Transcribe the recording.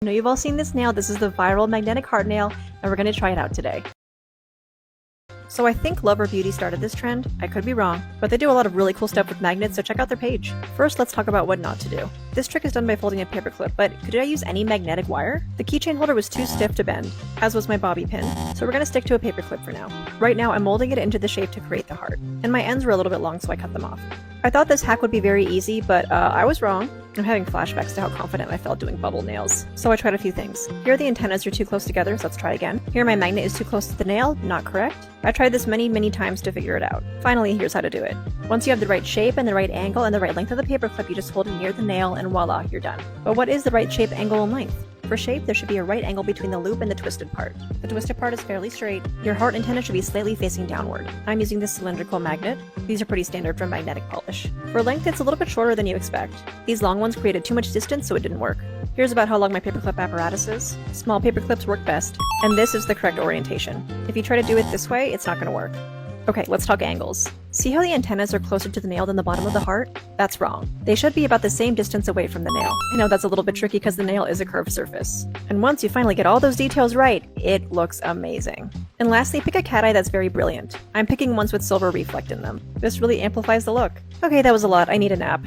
I know you've all seen this nail. This is the viral magnetic heart nail, and we're going to try it out today. So I think Luvher Beauty started this trend. I could be wrong, but they do a lot of really cool stuff with magnets, so check out their page. First, let's talk about what not to do. This trick is done by folding a paperclip, but could I use any magnetic wire? The keychain holder was too stiff to bend, as was my bobby pin, so we're going to stick to a paperclip for now. Right now, I'm molding it into the shape to create the heart, and my ends were a little bit long, so I cut them off. I thought this hack would be very easy, but I was wrong. I'm having flashbacks to how confident I felt doing bubble nails. So I tried a few things. Here the antennas are too close together, so let's try again. Here my magnet is too close to the nail, not correct. I tried this many times to figure it out. Finally, here's how to do it. Once you have the right shape and the right angle and the right length of the paperclip, you just hold it near the nail and voila, you're done. But what is the right shape, angle, and length? For shape, there should be a right angle between the loop and the twisted part. The twisted part is fairly straight. Your heart antenna should be slightly facing downward. I'm using this cylindrical magnet. These are pretty standard for magnetic polish. For length, it's a little bit shorter than you expect. These long ones created too much distance, so it didn't work. Here's about how long my paperclip apparatus is. Small paperclips work best, and this is the correct orientation. If you try to do it this way, it's not going to work. Okay, let's talk angles. See how the antennas are closer to the nail than the bottom of the heart? That's wrong. They should be about the same distance away from the nail. I know that's a little bit tricky because the nail is a curved surface. And once you finally get all those details right, it looks amazing. And lastly, pick a cat eye that's very brilliant. I'm picking ones with silver reflect in them. This really amplifies the look. Okay, that was a lot. I need a nap.